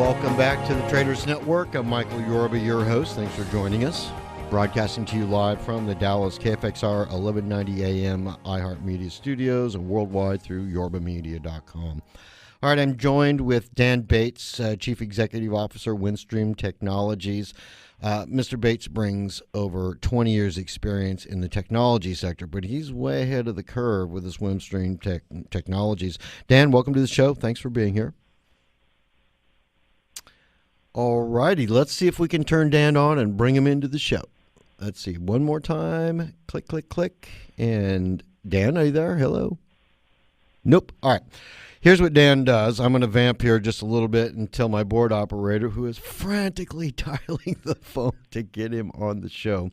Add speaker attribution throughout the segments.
Speaker 1: Welcome back to the Traders Network. I'm Michael Yorba, your host. Thanks for joining us. Broadcasting to you live from the Dallas KFXR 1190 AM iHeart Media Studios and worldwide through yorbamedia.com. All right, I'm joined with Dan Bates, Chief Executive Officer, WindStream Technologies. Mr. Bates brings over 20 years' experience in the technology sector, but he's way ahead of the curve with his WindStream Technologies. Dan, welcome to the show. Thanks for being here. All righty, let's see if we can turn Dan on and bring him into the show. Let's see, one more time. Click, click, click. And Dan, are you there? Hello? Nope. All right. Here's what Dan does. I'm going to vamp here just a little bit and tell my board operator, who is frantically dialing the phone to get him on the show.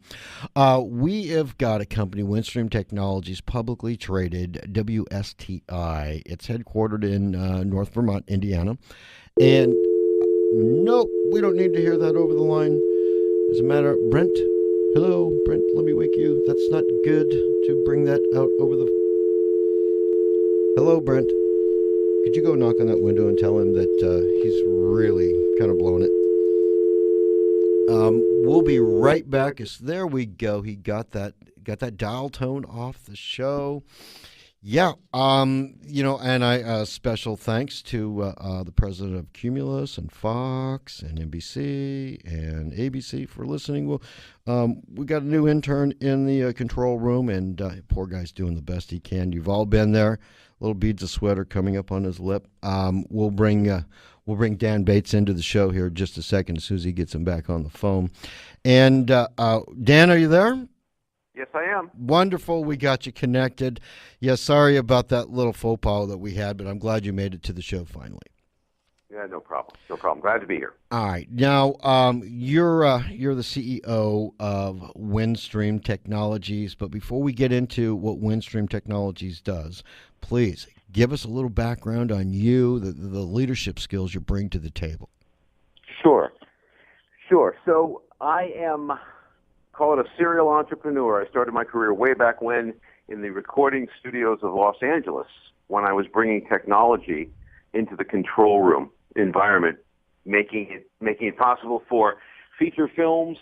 Speaker 1: We have got a company, WindStream Technologies, publicly traded, WSTI. It's headquartered in North Vermont, Indiana. And nope, we don't need to hear that over the line. As a matter of Brent, hello, Brent, let me wake you. That's not good to bring that out over the... Hello, Brent. Could you go knock on that window and tell him that he's really kind of blowing it? We'll be right back. There we go. He got that dial tone off the show. Yeah, and I special thanks to the president of Cumulus and Fox and NBC and ABC for listening. We got a new intern in the control room, and poor guy's doing the best he can. You've all been there. Little beads of sweat are coming up on his lip. We'll bring Dan Bates into the show here in just a second as soon as he gets him back on the phone. And Dan, are you there?
Speaker 2: Yes, I am.
Speaker 1: Wonderful. We got you connected. Yeah, sorry about that little faux pas that we had, but I'm glad you made it to the show finally.
Speaker 2: Yeah, no problem. No problem. Glad to be here.
Speaker 1: All right. Now, you're the CEO of WindStream Technologies, but before we get into what WindStream Technologies does, please give us a little background on you, the leadership skills you bring to the table.
Speaker 2: Sure. So I am... call it a serial entrepreneur. I started my career way back when in the recording studios of Los Angeles when I was bringing technology into the control room environment, making it possible for feature films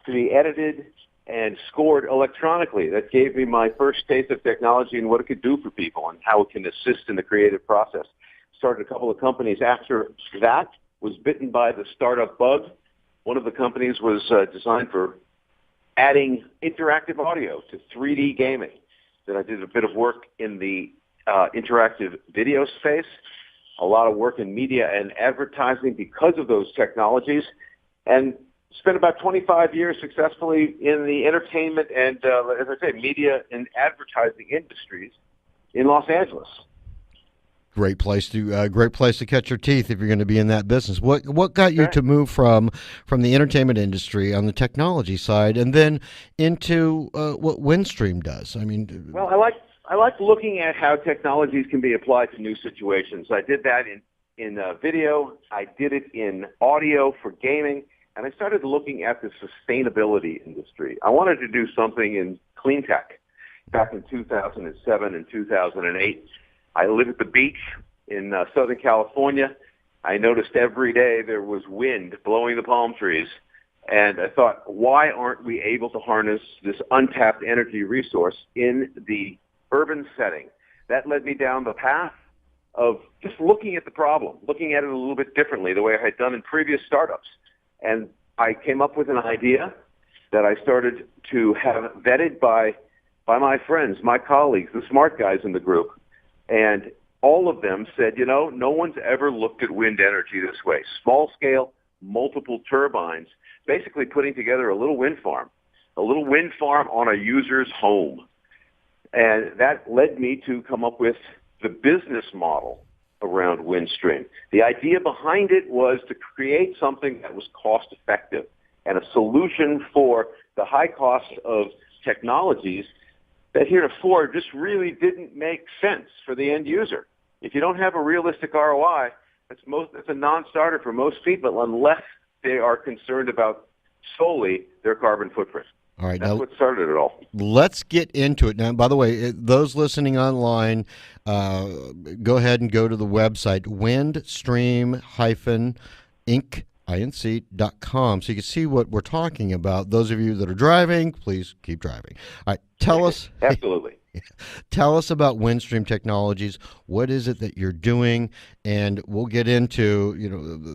Speaker 2: to be edited and scored electronically. That gave me my first taste of technology and what it could do for people and how it can assist in the creative process. Started a couple of companies after that, was bitten by the startup bug. One of the companies was designed for adding interactive audio to 3D gaming. Then I did a bit of work in the interactive video space, a lot of work in media and advertising because of those technologies, and spent about 25 years successfully in the entertainment and, as I say, media and advertising industries in Los Angeles.
Speaker 1: Great place to catch your teeth if you're going to be in that business. What got you to move from the entertainment industry on the technology side and then into what WindStream does? I mean,
Speaker 2: well, I like looking at how technologies can be applied to new situations. I did that in video. I did it in audio for gaming, and I started looking at the sustainability industry. I wanted to do something in clean tech back in 2007 and 2008. I live at the beach in Southern California. I noticed every day there was wind blowing the palm trees, and I thought, why aren't we able to harness this untapped energy resource in the urban setting? That led me down the path of just looking at the problem, looking at it a little bit differently, the way I had done in previous startups. And I came up with an idea that I started to have vetted by my friends, my colleagues, the smart guys in the group. And all of them said, no one's ever looked at wind energy this way. Small scale, multiple turbines, basically putting together a little wind farm on a user's home. And that led me to come up with the business model around WindStream. The idea behind it was to create something that was cost effective and a solution for the high cost of technologies that heretofore just really didn't make sense for the end user. If you don't have a realistic ROI, that's a non-starter for most people unless they are concerned about solely their carbon footprint.
Speaker 1: All right,
Speaker 2: that's what started it all.
Speaker 1: Let's get into it. Now, by the way, those listening online, go ahead and go to the website, WindStream inc.com, so you can see what we're talking about. Those of you that are driving, please keep driving. All right, tell us.
Speaker 2: Absolutely.
Speaker 1: Tell us about WindStream Technologies. What is it that you're doing? And we'll get into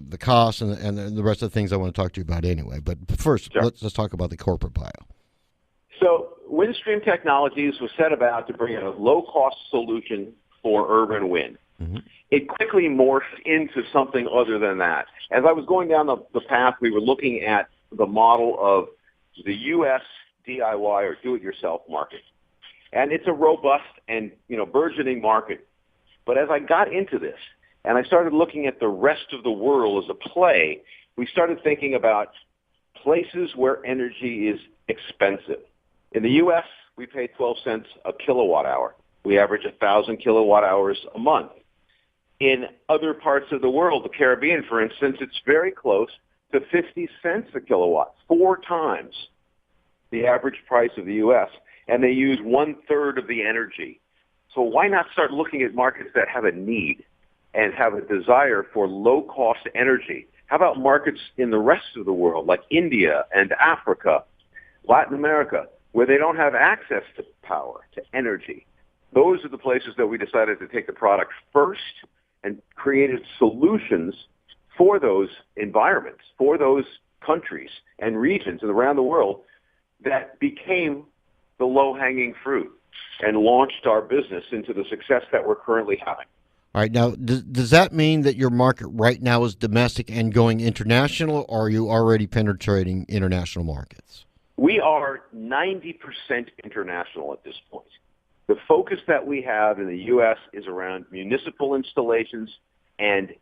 Speaker 1: the costs and the rest of the things I want to talk to you about anyway. But first,
Speaker 2: Sure.
Speaker 1: let's talk about the corporate bio.
Speaker 2: So WindStream Technologies was set about to bring in a low-cost solution for urban wind. Mm-hmm. It quickly morphed into something other than that. As I was going down the path, we were looking at the model of the U.S. DIY or do-it-yourself market. And it's a robust and, burgeoning market. But as I got into this and I started looking at the rest of the world as a play, we started thinking about places where energy is expensive. In the U.S., we pay 12 cents a kilowatt hour. We average 1,000 kilowatt hours a month. In other parts of the world, the Caribbean, for instance, it's very close to 50 cents a kilowatt, 4 times the average price of the U.S., and they use 1/3 of the energy. So why not start looking at markets that have a need and have a desire for low-cost energy? How about markets in the rest of the world, like India and Africa, Latin America, where they don't have access to power, to energy? Those are the places that we decided to take the product first and created solutions for those environments, for those countries and regions around the world that became the low-hanging fruit and launched our business into the success that we're currently having.
Speaker 1: All right. Now, does that mean that your market right now is domestic and going international, or are you already penetrating international markets?
Speaker 2: We are 90% international at this point. The focus that we have in the U.S. is around municipal installations and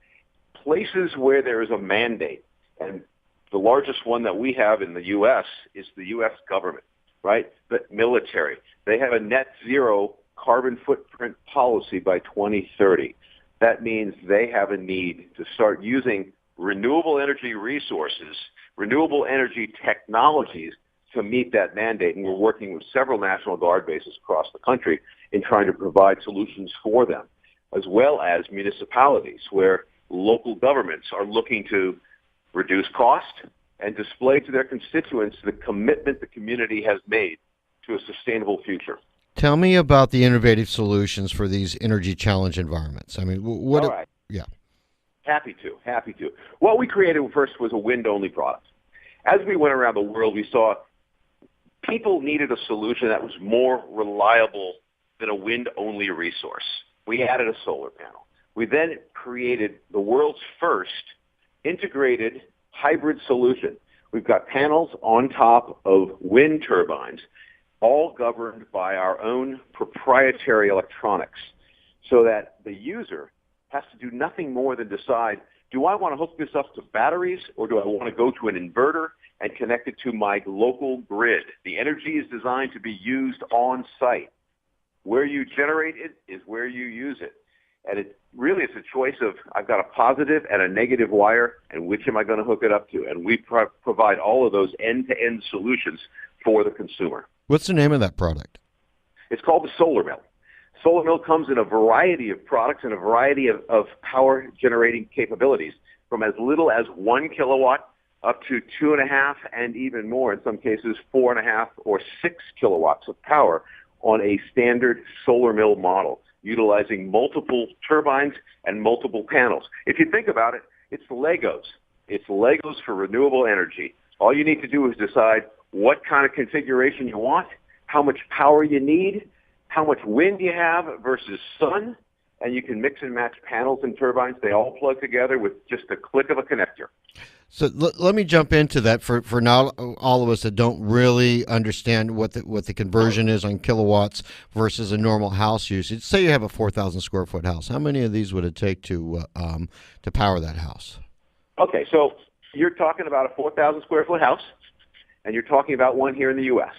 Speaker 2: places where there is a mandate. And the largest one that we have in the U.S. is the U.S. government, right? The military. They have a net zero carbon footprint policy by 2030. That means they have a need to start using renewable energy resources, renewable energy technologies to meet that mandate. And we're working with several National Guard bases across the country in trying to provide solutions for them, as well as municipalities where local governments are looking to reduce cost and display to their constituents the commitment the community has made to a sustainable future.
Speaker 1: Tell me about the innovative solutions for these energy challenge environments. I mean, what?
Speaker 2: All right.
Speaker 1: Yeah.
Speaker 2: Happy to. What we created first was a wind-only product. As we went around the world, we saw people needed a solution that was more reliable than a wind-only resource. We added a solar panel. We then created the world's first integrated hybrid solution. We've got panels on top of wind turbines, all governed by our own proprietary electronics, so that the user has to do nothing more than decide, do I want to hook this up to batteries, or do I want to go to an inverter and connect it to my local grid? The energy is designed to be used on site. Where you generate it is where you use it. And it really is a choice of, I've got a positive and a negative wire, and which am I going to hook it up to? And we provide all of those end-to-end solutions for the consumer.
Speaker 1: What's the name of that product?
Speaker 2: It's called the Solar Mill. Solar Mill comes in a variety of products and a variety of power generating capabilities, from as little as 1 kilowatt up to 2.5 and even more, in some cases 4.5 or 6 kilowatts of power on a standard solar mill model, utilizing multiple turbines and multiple panels. If you think about it, it's Legos. It's Legos for renewable energy. All you need to do is decide what kind of configuration you want, how much power you need, how much wind you have versus sun, and you can mix and match panels and turbines. They all plug together with just a click of a connector.
Speaker 1: So let me jump into that for now, all of us that don't really understand what the conversion is on kilowatts versus a normal house usage. Say you have a 4,000 square foot house. How many of these would it take to power that house?
Speaker 2: Okay, so you're talking about a 4,000 square foot house, and you're talking about one here in the U.S.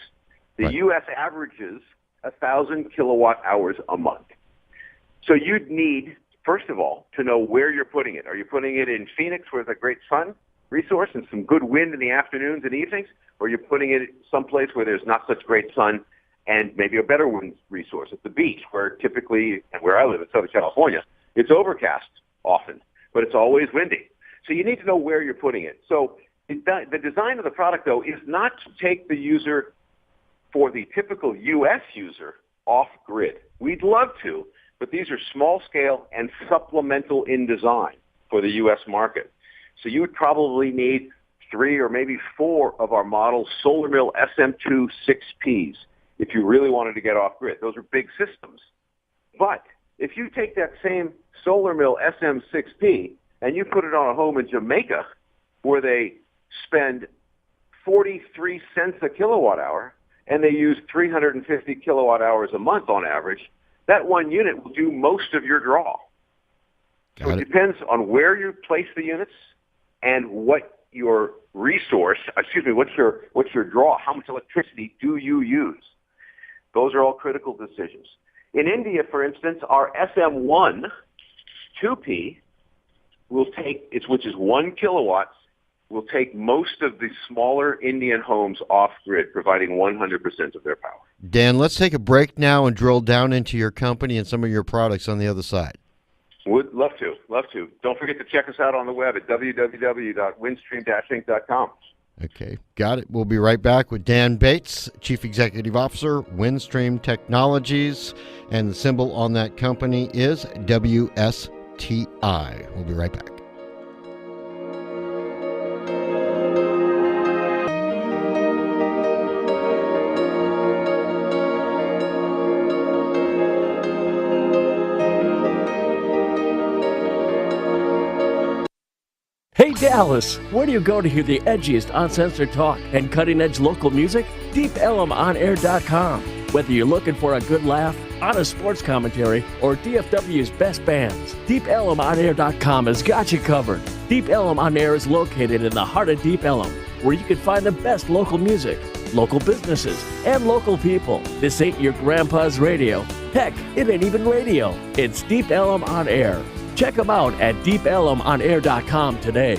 Speaker 2: The
Speaker 1: Right.
Speaker 2: U.S. averages 1,000 kilowatt hours a month. So you'd need, first of all, to know where you're putting it. Are you putting it in Phoenix, where there's a great sun resource and some good wind in the afternoons and evenings, or you're putting it someplace where there's not such great sun and maybe a better wind resource at the beach, where typically, and where I live in Southern California, it's overcast often, but it's always windy. So you need to know where you're putting it. So the design of the product, though, is not to take the user, for the typical U.S. user, off-grid. We'd love to, but these are small-scale and supplemental in design for the U.S. market. So you would probably need 3 or maybe 4 of our model Solar Mill SM2 6Ps if you really wanted to get off-grid. Those are big systems. But if you take that same Solar Mill SM6P and you put it on a home in Jamaica where they spend 43 cents a kilowatt hour and they use 350 kilowatt hours a month on average, that one unit will do most of your draw. So it depends on where you place the units and what your what's your draw, how much electricity do you use? Those are all critical decisions. In India, for instance, our SM1 2P which is 1 kilowatt, will take most of the smaller Indian homes off-grid, providing 100% of their power.
Speaker 1: Dan, let's take a break now and drill down into your company and some of your products on the other side.
Speaker 2: Would love to. Don't forget to check us out on the web at www.windstream-inc.com.
Speaker 1: Okay, got it. We'll be right back with Dan Bates, Chief Executive Officer, WindStream Technologies, and the symbol on that company is WSTI. We'll be right back.
Speaker 3: Hey Dallas, where do you go to hear the edgiest uncensored talk and cutting-edge local music? DeepElmOnAir.com. Whether you're looking for a good laugh, honest sports commentary, or DFW's best bands, DeepElmOnAir.com has got you covered. Deep Ellum on Air is located in the heart of Deep Ellum, where you can find the best local music, local businesses, and local people. This ain't your grandpa's radio. Heck, it ain't even radio. It's Deep Ellum on Air. Check them out at DeepElmOnAir.com today.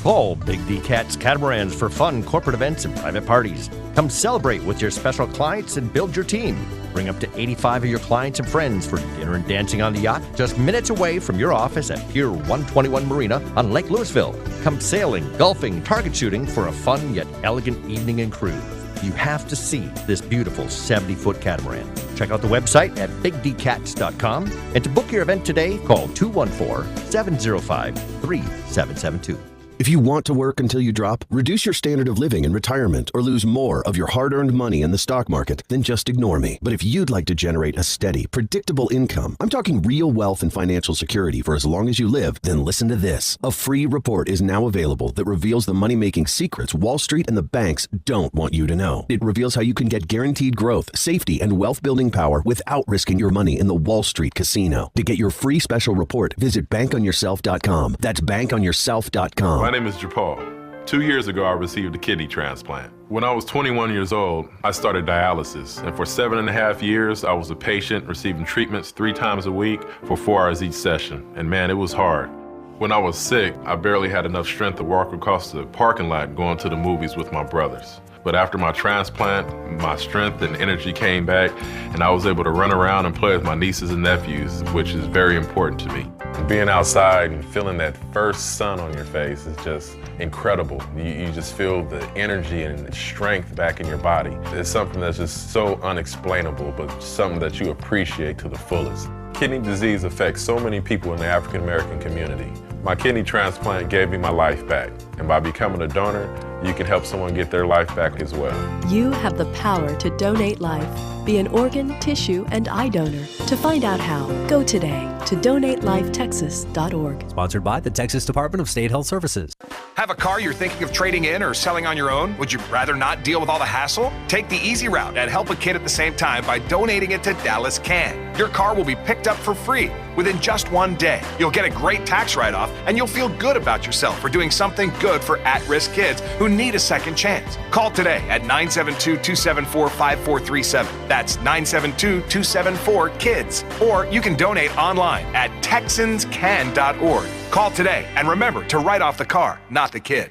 Speaker 4: Call Big D Cat's Catamarans for fun corporate events and private parties. Come celebrate with your special clients and build your team. Bring up to 85 of your clients and friends for dinner and dancing on the yacht just minutes away from your office at Pier 121 Marina on Lake Louisville. Come sailing, golfing, target shooting for a fun yet elegant evening and cruise. You have to see this beautiful 70-foot catamaran. Check out the website at bigdcats.com. And to book your event today, call 214-705-3772.
Speaker 5: If you want to work until you drop, reduce your standard of living in retirement, or lose more of your hard-earned money in the stock market, then just ignore me. But if you'd like to generate a steady, predictable income, I'm talking real wealth and financial security for as long as you live, then listen to this. A free report is now available that reveals the money-making secrets Wall Street and the banks don't want you to know. It reveals how you can get guaranteed growth, safety, and wealth-building power without risking your money in the Wall Street casino. To get your free special report, visit bankonyourself.com. That's bankonyourself.com.
Speaker 6: My name is Japal. 2 years ago, I received a kidney transplant. When I was 21 years old, I started dialysis. And for 7.5 years, I was a patient receiving treatments 3 times a week for 4 hours each session. And man, it was hard. When I was sick, I barely had enough strength to walk across the parking lot going to the movies with my brothers. But after my transplant, my strength and energy came back, and I was able to run around and play with my nieces and nephews, which is very important to me. Being outside and feeling that first sun on your face is just incredible. You just feel the energy and the strength back in your body. It's something that's just so unexplainable, but something that you appreciate to the fullest. Kidney disease affects so many people in the African American community. My kidney transplant gave me my life back, and by becoming a donor, you can help someone get their life back as well.
Speaker 7: You have the power to donate life. Be an organ, tissue, and eye donor. To find out how, go today to donatelifetexas.org.
Speaker 8: Sponsored by the Texas Department of State Health Services.
Speaker 9: Have a car you're thinking of trading in or selling on your own? Would you rather not deal with all the hassle? Take the easy route and help a kid at the same time by donating it to Dallas Can. Your car will be picked up for free within just 1 day. You'll get a great tax write-off, and you'll feel good about yourself for doing something good for at-risk kids who need a second chance. Call today at 972-274-5437. That's 972-274-KIDS. Or you can donate online at TexansCan.org. Call today, and remember to write off the car, not the kid.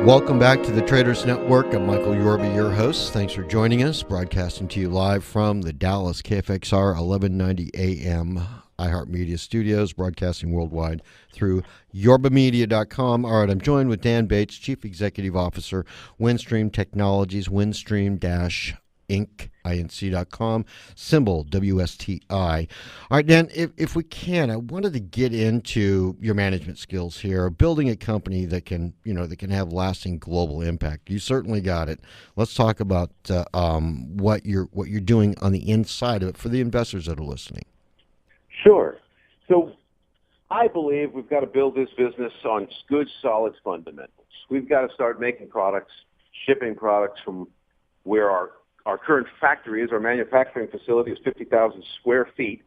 Speaker 1: Welcome back to the Traders Network. I'm Michael Yorba, your host. Thanks for joining us, broadcasting to you live from the Dallas KFXR 1190 AM iHeart Media Studios, broadcasting worldwide through yorbamedia.com. All right, I'm joined with Dan Bates, Chief Executive Officer, WindStream Technologies, WindStream-Inc.com, symbol WSTI. All right, Dan, if we can, I wanted to get into your management skills here, building a company that can have lasting global impact. You certainly got it. Let's talk about what you're doing on the inside of it for the investors that are listening.
Speaker 2: Sure. So I believe we've got to build this business on good, solid fundamentals. We've got to start making products, shipping products from where our current factory is. Our manufacturing facility is 50,000 square feet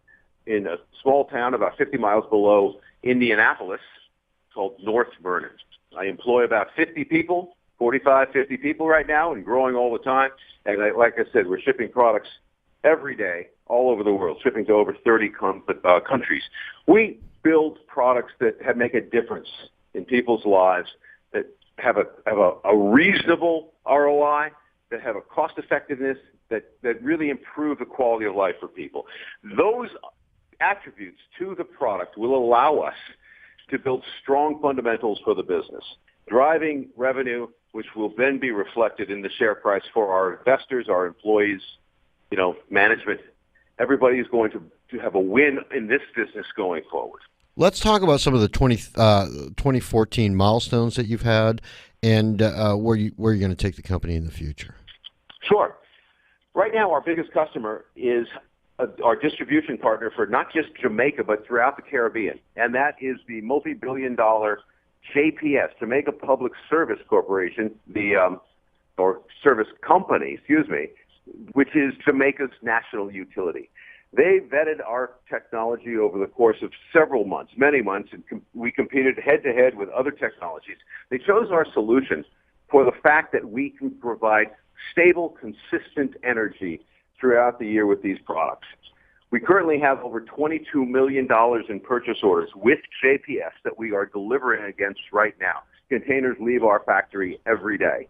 Speaker 2: in a small town about 50 miles below Indianapolis called North Vernon. I employ about 50 people, 45, 50 people right now, and growing all the time. And like I said, we're shipping products every day all over the world, shipping to over 30 countries. We build products that make a difference in people's lives, that have a reasonable ROI, that have a cost effectiveness, that really improve the quality of life for people. Those attributes to the product will allow us to build strong fundamentals for the business, driving revenue, which will then be reflected in the share price for our investors, our employees, management. Everybody is going to have a win in this business going forward.
Speaker 1: Let's talk about some of the 2014 milestones that you've had and where you're going to take the company in the future.
Speaker 2: Sure. Right now, our biggest customer is our distribution partner for not just Jamaica, but throughout the Caribbean, and that is the multi-billion-dollar JPS, Jamaica Public Service Corporation, or service company, which is Jamaica's national utility. They vetted our technology over the course of several months, many months, and we competed head-to-head with other technologies. They chose our solution for the fact that we can provide stable, consistent energy throughout the year with these products. We currently have over $22 million in purchase orders with JPS that we are delivering against right now. Containers leave our factory every day.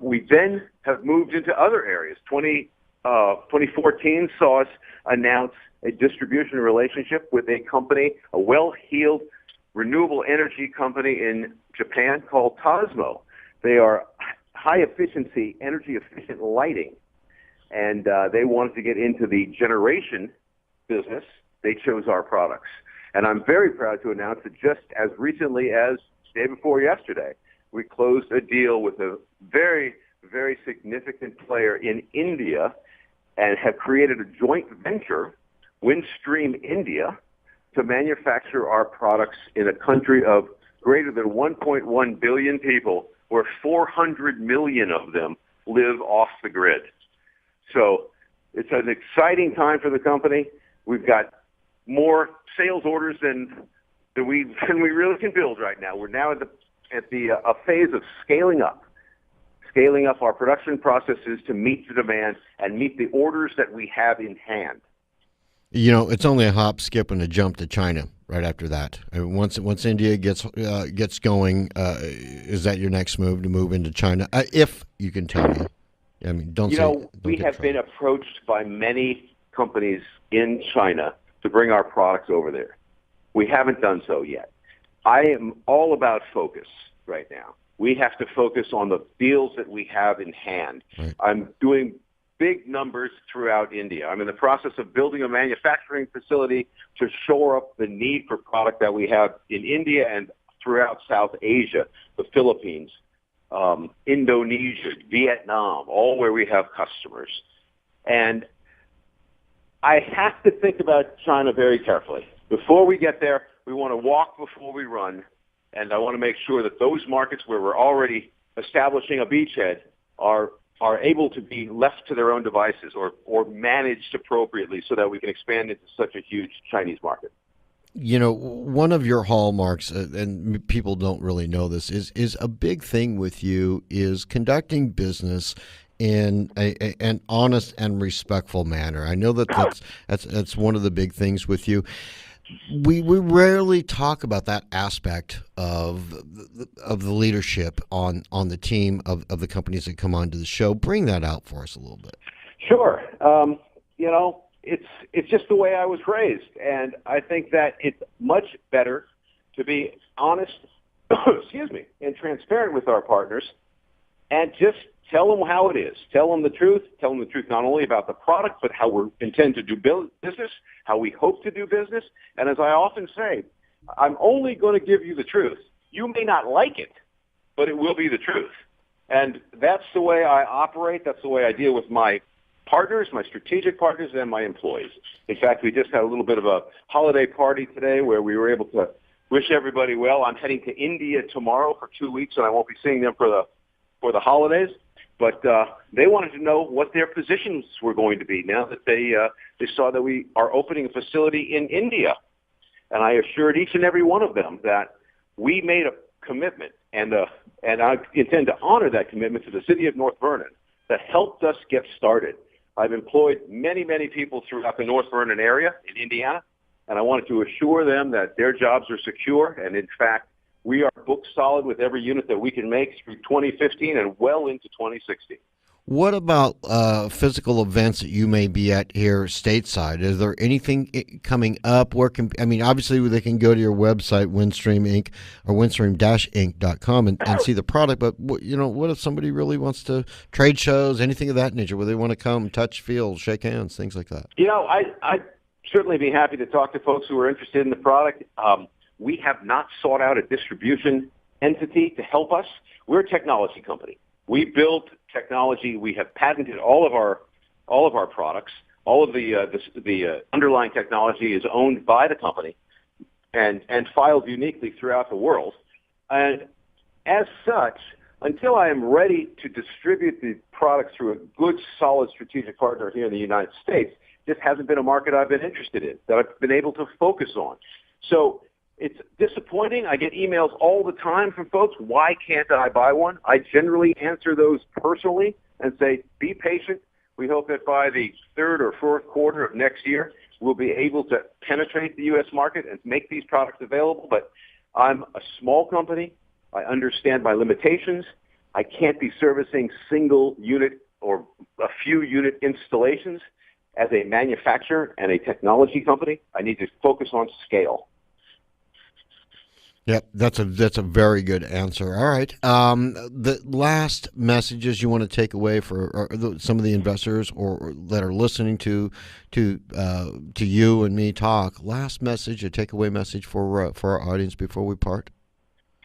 Speaker 2: We then have moved into other areas. 2014 saw us announce a distribution relationship with a company, a well-heeled renewable energy company in Japan called Cosmo. They are high-efficiency, energy-efficient lighting, and they wanted to get into the generation business. They chose our products. And I'm very proud to announce that just as recently as the day before yesterday, we closed a deal with a very, very significant player in India and have created a joint venture, WindStream India, to manufacture our products in a country of greater than 1.1 billion people, where 400 million of them live off the grid. So it's an exciting time for the company. We've got more sales orders than we really can build right now. We're now at a phase of scaling up our production processes to meet the demand and meet the orders that we have in hand.
Speaker 1: It's only a hop, skip, and a jump to China right after that. I mean, once India gets going, is that your next move, to move into China? If you can tell me. I mean,
Speaker 2: we have been approached by many companies in China to bring our products over there. We haven't done so yet. I am all about focus right now. We have to focus on the deals that we have in hand. Right. I'm doing big numbers throughout India. I'm in the process of building a manufacturing facility to shore up the need for product that we have in India and throughout South Asia, the Philippines, Indonesia, Vietnam, all where we have customers. And I have to think about China very carefully. Before we get there, we want to walk before we run, and I want to make sure that those markets where we're already establishing a beachhead are able to be left to their own devices or managed appropriately so that we can expand into such a huge Chinese market.
Speaker 1: One of your hallmarks, and people don't really know this, is a big thing with you is conducting business in an honest and respectful manner. I know that's one of the big things with you. we rarely talk about that aspect of the leadership on the team of the companies that come onto the show. Bring that out for us a little bit.
Speaker 2: Sure. It's just the way I was raised, and I think that it's much better to be honest, and transparent with our partners, and just tell them how it is. Tell them the truth. Tell them the truth not only about the product, but how we intend to do business, how we hope to do business. And as I often say, I'm only going to give you the truth. You may not like it, but it will be the truth. And that's the way I operate. That's the way I deal with my partners, my strategic partners, and my employees. In fact, we just had a little bit of a holiday party today where we were able to wish everybody well. I'm heading to India tomorrow for 2 weeks, and I won't be seeing them for the holidays. But they wanted to know what their positions were going to be now that they saw that we are opening a facility in India. And I assured each and every one of them that we made a commitment, and I intend to honor that commitment to the city of North Vernon that helped us get started. I've employed many, many people throughout the North Vernon area in Indiana, and I wanted to assure them that their jobs are secure. And in fact, we are booked solid with every unit that we can make through 2015 and well into 2016.
Speaker 1: What about physical events that you may be at here stateside? Is there anything coming up? Obviously they can go to your website, WindStream Inc. or WindStream-Inc.com and see the product. But what if somebody really wants to trade shows, anything of that nature, where they want to come, touch, feel, shake hands, things like that?
Speaker 2: I'd certainly be happy to talk to folks who are interested in the product. We have not sought out a distribution entity to help us. We're a technology company. We build technology. We have patented all of our products. All of the underlying technology is owned by the company and filed uniquely throughout the world. And as such, until I am ready to distribute the product through a good, solid strategic partner here in the United States, this hasn't been a market I've been interested in, that I've been able to focus on. So it's disappointing. I get emails all the time from folks, why can't I buy one? I generally answer those personally and say, be patient. We hope that by the third or fourth quarter of next year, we'll be able to penetrate the U.S. market and make these products available. But I'm a small company. I understand my limitations. I can't be servicing single unit or a few unit installations. As a manufacturer and a technology company, I need to focus on scale.
Speaker 1: Yep, that's a very good answer. All right, the last messages you want to take away for some of the investors or that are listening to you and me talk. Last message, a takeaway message for our audience before we part.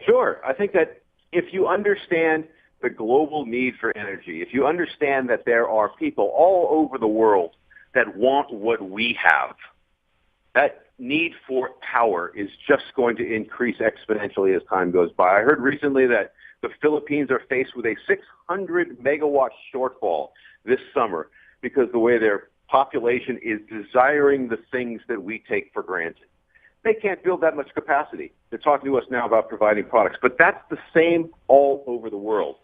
Speaker 2: Sure, I think that if you understand the global need for energy, if you understand that there are people all over the world that want what we have, that need for power is just going to increase exponentially as time goes by. I heard recently that the Philippines are faced with a 600 megawatt shortfall this summer because the way their population is desiring the things that we take for granted. They can't build that much capacity. They're talking to us now about providing products, but that's the same all over the world.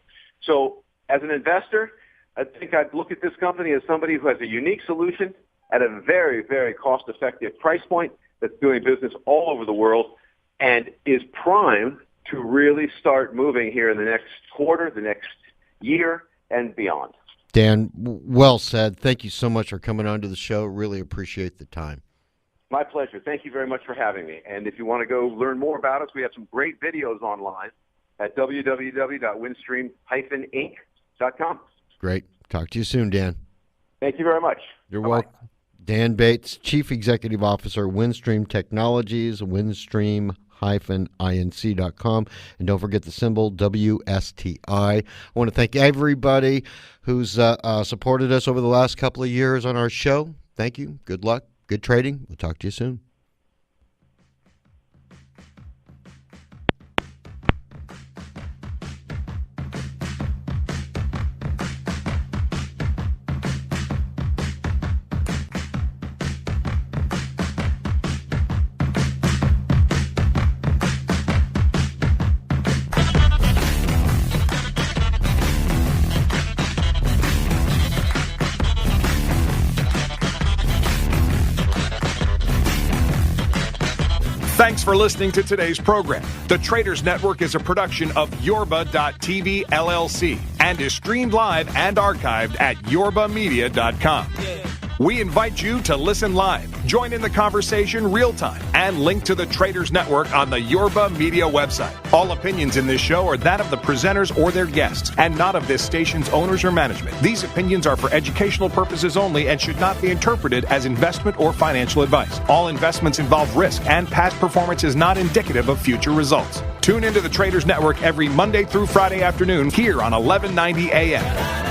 Speaker 2: So as an investor, I think I'd look at this company as somebody who has a unique solution at a very, very cost-effective price point that's doing business all over the world and is primed to really start moving here in the next quarter, the next year, and beyond.
Speaker 1: Dan, well said. Thank you so much for coming on to the show. Really appreciate the time.
Speaker 2: My pleasure. Thank you very much for having me. And if you want to go learn more about us, we have some great videos online at www.windstream-inc.com.
Speaker 1: Great. Talk to you soon, Dan.
Speaker 2: Thank you very much.
Speaker 1: You're welcome. Dan Bates, Chief Executive Officer, WindStream Technologies, WindStream-inc.com. And don't forget the symbol WSTI. I want to thank everybody who's supported us over the last couple of years on our show. Thank you. Good luck. Good trading. We'll talk to you soon.
Speaker 9: Thanks for listening to today's program. The Traders Network is a production of Yorba.tv LLC and is streamed live and archived at yorbamedia.com. We invite you to listen live, join in the conversation real time, and link to the Traders Network on the Yorba Media website. All opinions in this show are that of the presenters or their guests, and not of this station's owners or management. These opinions are for educational purposes only and should not be interpreted as investment or financial advice. All investments involve risk, and past performance is not indicative of future results. Tune into the Traders Network every Monday through Friday afternoon here on 1190 a.m.